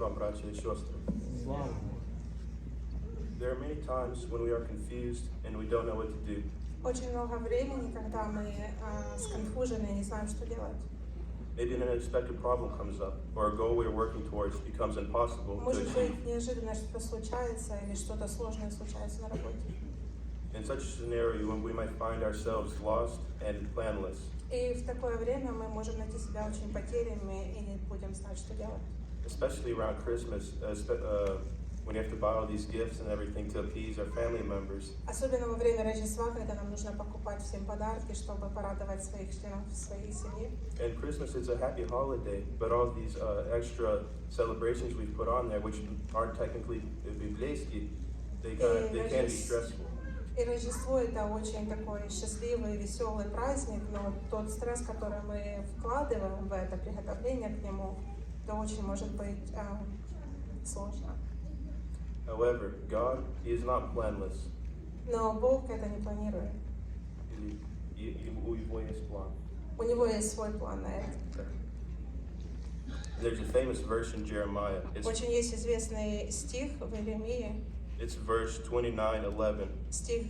вам, братья и сестры. Слава. There are many times when we are confused and we don't know what to do. Очень много времени, когда мы сконфужены и не знаем, что делать. Maybe an unexpected problem comes up, or a goal we are working towards becomes impossible to Может achieve. быть, неожиданно что-то случается или что-то сложное случается на работе. In such a scenario, when we might find ourselves lost and planless, И в такое время мы можем найти себя очень потерянными и не будем знать, что делать. especially around Christmas, when you have to buy all these gifts and everything to appease our family members. Особенно во время Рождества, когда нам нужно покупать всем подарки, чтобы порадовать своих членов своей семьи. And Christmas is a happy holiday, but all these extra celebrations we've put on there, which aren't technically bibliейские, they can be stressful. И Рождество — это очень такой счастливый, веселый праздник, но тот стресс, который мы вкладываем в это приготовление к нему, это очень может быть сложно. However, God, He is not planless. Но Бог это не планирует. У Него есть план. У Него есть свой план на это. There's a famous verse in Jeremiah. Очень есть известный стих в Иеремии, It's verse 29:11. стих,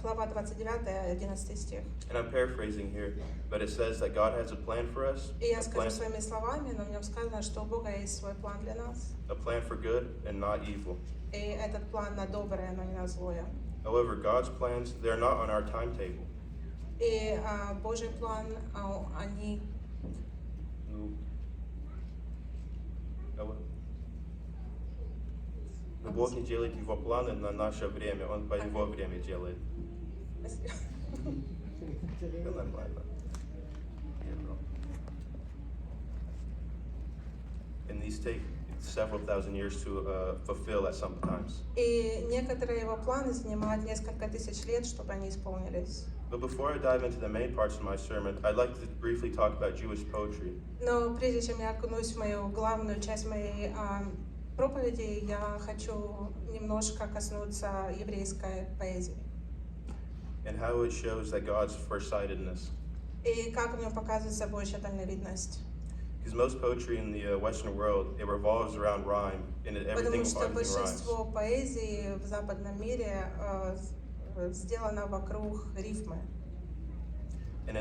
глава 29, 11 стих. And I'm paraphrasing here, but it says that God has a plan for us, И я a скажу plan, своими словами, но в нем сказано, что у Бога есть свой план для нас. a plan for good and not evil. И этот план на доброе, но не на злое. However, God's plans, they're not on our timetable. И Божий план, они Но Бог не делает Его планы на наше время, Он по Его время делает. Это нормально. And these take several thousand years to fulfill at some times. И некоторые его планы занимают несколько тысяч лет, чтобы они исполнились. But before I dive into the main parts of my sermon, I'd like to briefly talk about Jewish poetry. Но прежде чем я окунусь в мою главную часть моей проповеди, я хочу немножко коснуться еврейской поэзии. And how it shows that God's farsightedness. И как в нем показывается Божья дальновидность. Because most poetry in the Western world, it revolves around rhyme, and everything Потому что rhymes. большинство поэзии в западном мире сделано вокруг рифмы. And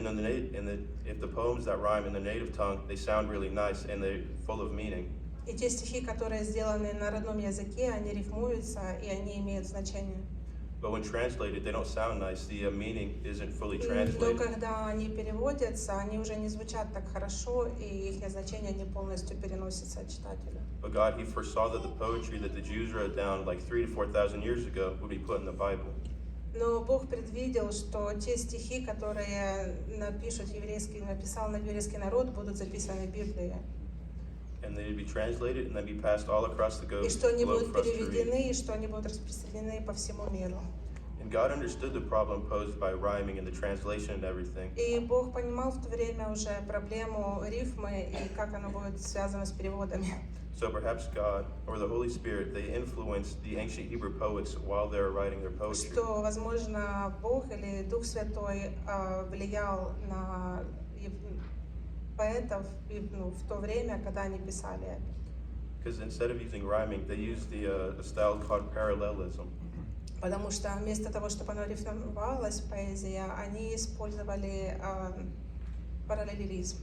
if the poems that rhyme in the native tongue, they sound really nice and they're full of meaning. И те стихи, которые сделаны на родном языке, они рифмуются и они имеют значение. But when translated, they don't sound nice. The meaning isn't fully Но translated. когда они переводятся, они уже не звучат так хорошо, и их значение не полностью переносится читателю. But God, He foresaw that the poetry that the Jews wrote down like 3,000 to 4,000 years ago would be put in the Bible. Но Бог предвидел, что те стихи, которые написал еврейский народ, будут записаны в Библии. And they'd be translated and then be passed all across the globe И что они for будут us to read. переведены, и что они будут распространены по всему миру. And God understood the problem posed by rhyming and the translation and everything. И Бог понимал в то время уже проблему рифмы и как она будет связана с переводами. So perhaps God or the Holy Spirit, they influenced the ancient Hebrew poets while they were writing their poetry. Что, возможно, Бог или Дух Святой влиял на поэтов в то время, когда они писали это. Because instead of using rhyming, they used a style called parallelism. Потому что вместо того, чтобы оно рифмовалось, поэзия, они использовали параллелизм.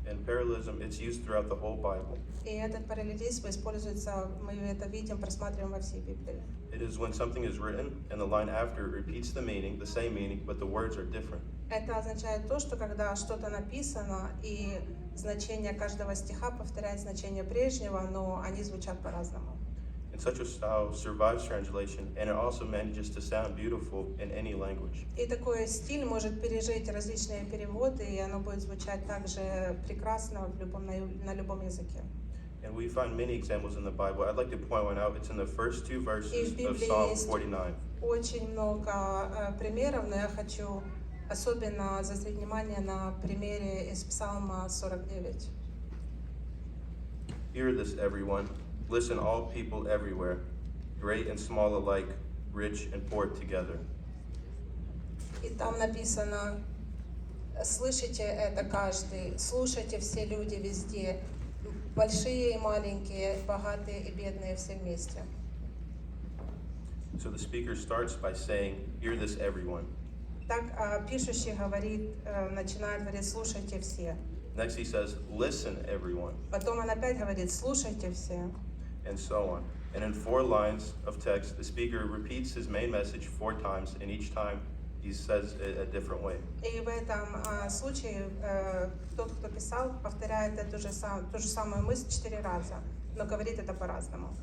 And parallelism, it's used throughout the whole Bible. И этот параллелизм используется, мы это видим, просматриваем во всей Библии. It is when something is written and the line after repeats the same meaning, but the words are different. Это означает то, что когда что-то написано, и значение каждого стиха повторяет значение прежнего, но они звучат по-разному. And such a style survives translation, and it also manages to sound beautiful in any language. И такой стиль может пережить различные переводы, и оно будет звучать также прекрасно на любом языке. And we find many examples in the Bible. I'd like to point one out. It's in the first two verses of Psalm 49. Очень много примеров, но я хочу особенно заострить внимание на примере из Псалма 49. Hear this, everyone. Listen, all people everywhere, great and small alike, rich and poor together. И там написано: слышите это каждый, слушайте все люди везде, большие и маленькие, богатые и бедные все вместе. So the speaker starts by saying, "Hear this, everyone." Так пишущий говорит, начинает говорить, слушайте все. Next he says, "Listen, everyone," Потом он опять говорит, слушайте все. and so on. And in 4 lines of text, the speaker repeats his main message 4 times, and each time he says it a different way. И в этом случае тот, кто писал, повторяет ту же самую мысль 4 раза, но говорит это по-разному.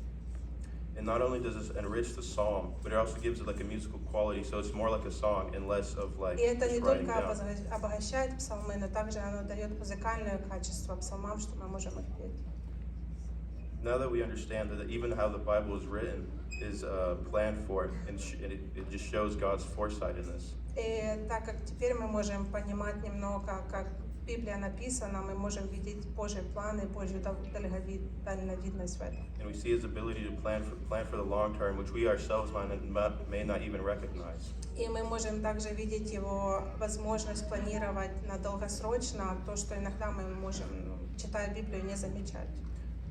And not only does this enrich the psalm, but it also gives it like a musical quality, so it's more like a song and less of like И это just не writing только down. обогащает псалмы, но также оно дает музыкальное качество псалмам, что мы можем их петь. Now that we understand that even how the Bible is written is planned for, and it just shows God's foresight in this. И так как теперь мы можем понимать немного, как Библия написана, мы можем видеть Божьи планы, Божью дальновидность в этом. And we see His ability to plan for the long term, which we ourselves may not even recognize. И мы можем также видеть Его возможность планировать на долгосрочно, то, что иногда мы можем, читая Библию, не замечать.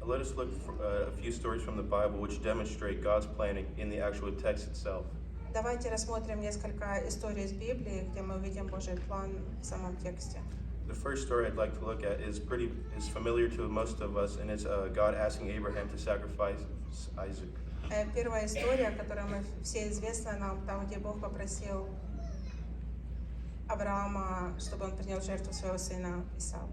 Let us look for a few stories from the Bible which demonstrate God's planning in the actual text itself. Давайте рассмотрим несколько историй из Библии, где мы увидим Божий план в самом тексте. The first story I'd like to look at is familiar to most of us, and it's God asking Abraham to sacrifice Isaac. Первая история, которая мы все известна нам, там, где Бог попросил Авраама, чтобы он принес жертву своего сына Исава.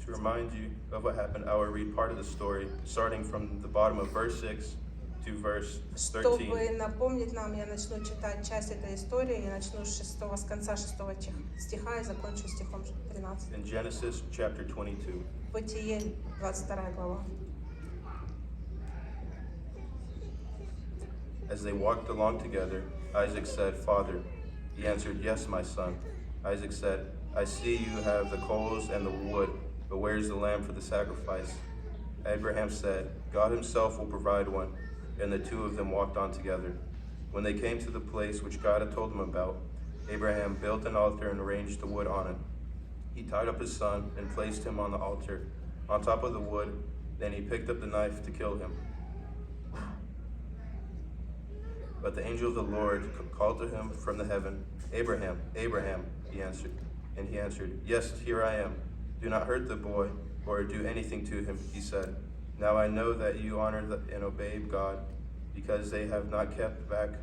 To remind you of what happened, I will read part of the story, starting from the bottom of verse 6 to verse 13. Чтобы напомнить нам, я начну читать часть этой истории, я начну с конца 6 стиха и закончу стихом 13. In Genesis chapter 22. Бытие, 22 глава. As they walked along together, Isaac said, "Father." He answered, "Yes, my son." Isaac said, "I see you have the coals and the wood, but where's the lamb for the sacrifice?" Abraham said, "God himself will provide one." And the two of them walked on together. When they came to the place which God had told them about, Abraham built an altar and arranged the wood on it. He tied up his son and placed him on the altar, on top of the wood. Then he picked up the knife to kill him. But the angel of the Lord called to him from the heaven, "Abraham, Abraham," he answered. And he answered, "Yes, here I am. Do not hurt the boy or do anything to him," he said. "Now I know that you honor and obey God, because you have not kept back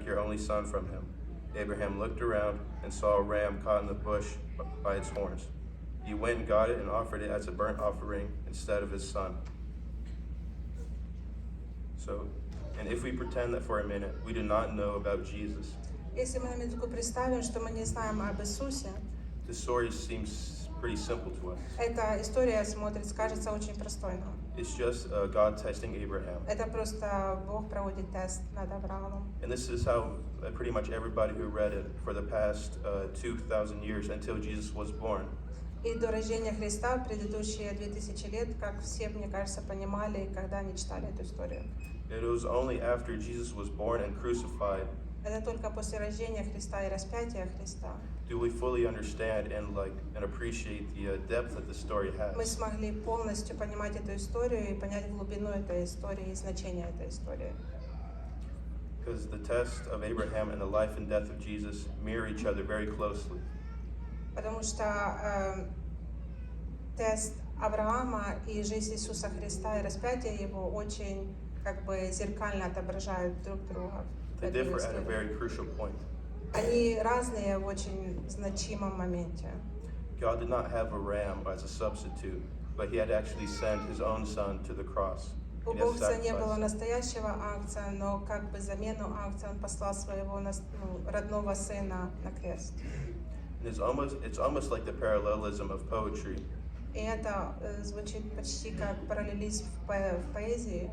your only son from him." Abraham looked around and saw a ram caught in the bush by its horns. He went and got it and offered it as a burnt offering instead of his son. And if we pretend that for a minute we do not know about Jesus, Если мы на минутку представим, что мы не знаем об Иисусе, this story seems pretty simple to us. эта история кажется очень простой нам. It's just God testing Abraham. Это просто Бог проводит тест над Авраамом. And this is how pretty much everybody who read it for the past 2,000 years until Jesus was born. И до рождения Христа, предыдущие 2000 лет, как все, мне кажется, понимали, когда они читали эту историю. It was only after Jesus was born and crucified Это только после рождения Христа и распятия Христа do we fully understand and appreciate the depth that the story мы has. смогли полностью понимать эту историю и понять глубину этой истории и значение этой истории. Because the test of Abraham and the life and death of Jesus mirror each other very closely. Потому что тест Авраама и жизнь Иисуса Христа и распятие Его очень зеркально отображают друг друга. в They этой differ at a истории. very crucial point. Они разные в очень значимом моменте. God did not have a ram as a substitute, but he had to actually send his own son to the cross. У He had to Бога не было sacrifice. настоящего агнца, но замену агнца Он послал своего родного сына на крест. And it's almost like the parallelism of poetry. И это звучит почти как параллелизм в поэзии,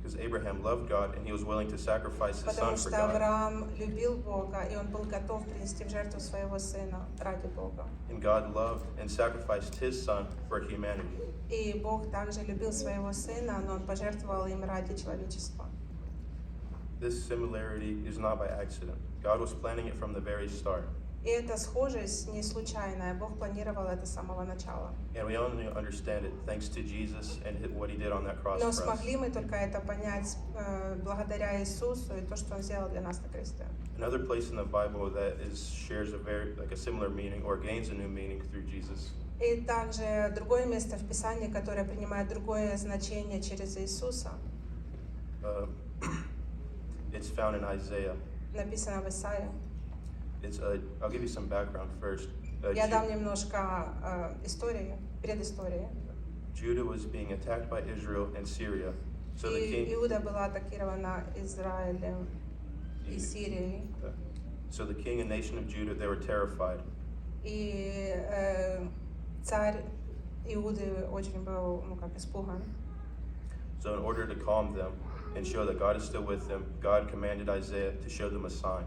Because Abraham loved God and he was willing to sacrifice his son потому for что God. Авраам любил Бога, и он был готов принести в жертву своего сына ради Бога. And God loved and sacrificed his son for humanity. И Бог также любил своего сына, но он пожертвовал им ради человечества. This similarity is not by accident. God was planning it from the very start. И эта схожесть не случайная. Бог планировал это с самого начала. And we only understand it thanks to Jesus and what he did on that cross Но for us. смогли мы только это понять благодаря Иисусу и то, что Он сделал для нас на кресте. Another place in the Bible that shares a similar meaning or gains a new meaning through Jesus И также другое место в Писании, которое принимает другое значение через Иисуса, it's found in Isaiah. написано в Исаии. I'll give you some background first. Я дам немножко истории, предыстории. Judah was being attacked by Israel and Syria. So the И king, Иуда была атакирована Израилем и Сирией. so the king and nation of Judah, they were terrified. И царь Иуды очень был, испуган. So in order to calm them and show that God is still with them, God commanded Isaiah to show them a sign.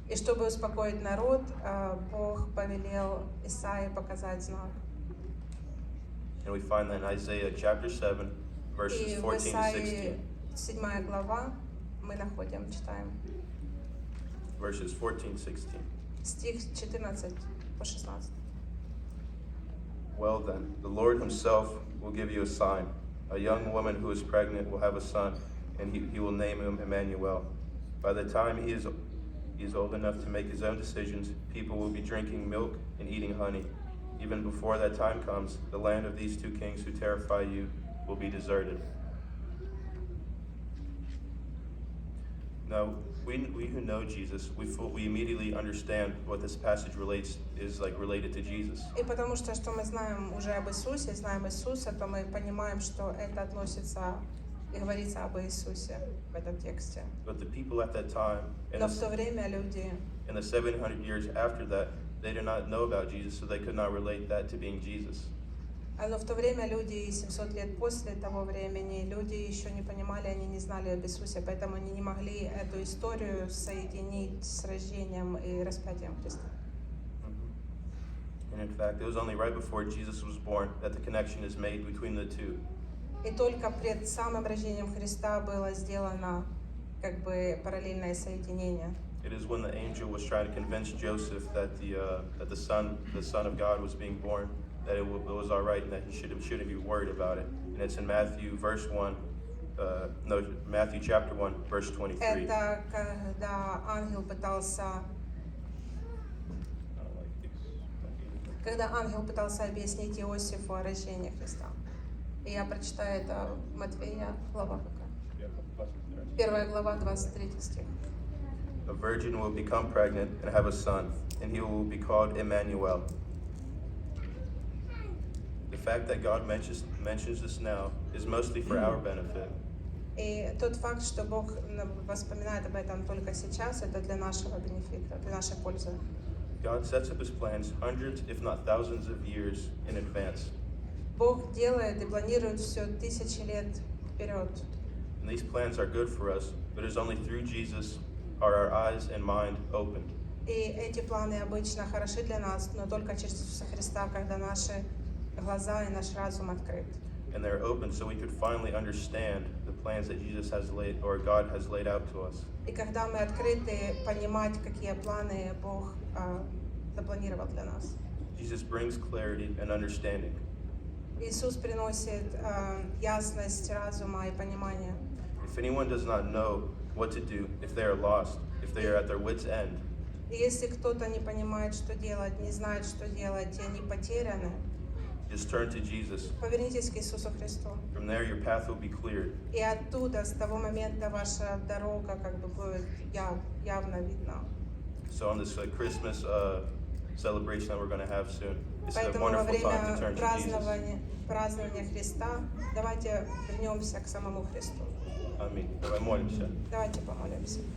И чтобы успокоить народ, Бог повелел Исаии показать знак. And we find that in Isaiah chapter 7, verses И в 14 to Исаии 16. 7 глава мы находим, читаем, Verses 14-16. стих 14 по 16. Well then, the Lord himself will give you a sign. A young woman who is pregnant will have a son, and he will name him Emmanuel. By the time he is old enough to make his own decisions, people will be drinking milk and eating honey. Even before that time comes, the land of these two kings who terrify you will be deserted. Now, we who know Jesus, we immediately understand what this passage is related to Jesus. И потому что мы знаем уже об Иисусе, знаем Иисуса, то мы понимаем, что это относится и говорится об Иисусе в этом тексте. But the people at that time, Но в то время люди, in the 700 years after that, they did not know about Jesus, so they could not relate that to being Jesus. но в то время люди, 700 лет после того времени, люди еще не понимали, они не знали об Иисусе, поэтому они не могли эту историю соединить с рождением и распятием Христа. And in fact, it was only right before Jesus was born that the connection is made between the two. И только пред самым рождением Христа было сделано параллельное соединение. It is when the angel was trying to convince Joseph that the son of God was being born, that it was all right and that he shouldn't be worried about it. And it's in Matthew chapter 1, verse 23. Это когда ангел пытался объяснить Иосифу о рождении Христа. И я прочитаю это Матфея, глава какая? 1 глава, 23 стих. A virgin will become pregnant and have a son, and he will be called Emmanuel. The fact that God mentions this now is mostly for our benefit. И тот факт, что Бог вспоминает об этом только сейчас, это для нашего бенефита, для нашей пользы. God sets up his plans hundreds, if not thousands of years in advance. Бог делает и планирует все тысячи лет вперед. And these plans are good for us, but it's only through Jesus are our eyes and mind opened. И эти планы обычно хороши для нас, но только через Иисуса Христа, когда наши глаза и наш разум открыт. And they're open so we could finally understand the plans that Jesus has laid, or God has laid out to us. И когда мы открыты понимать, какие планы Бог запланировал для нас. Jesus brings clarity and understanding. Иисус приносит ясность разума и понимание. If anyone does not know what to do, if they are lost, if they are at their wits' end, И если кто-то не понимает, что делать, не знает, что делать, и они потеряны, just turn to Jesus. повернитесь к Иисусу Христу. From there, your path will be cleared. И оттуда, с того момента, ваша дорога будет явно видна. So on this Christmas celebration that we're going to have soon, it's a Поэтому во wonderful time to время turn to Jesus. празднования Христа давайте вернемся к самому Христу. Аминь. Давай молимся. Давайте помолимся.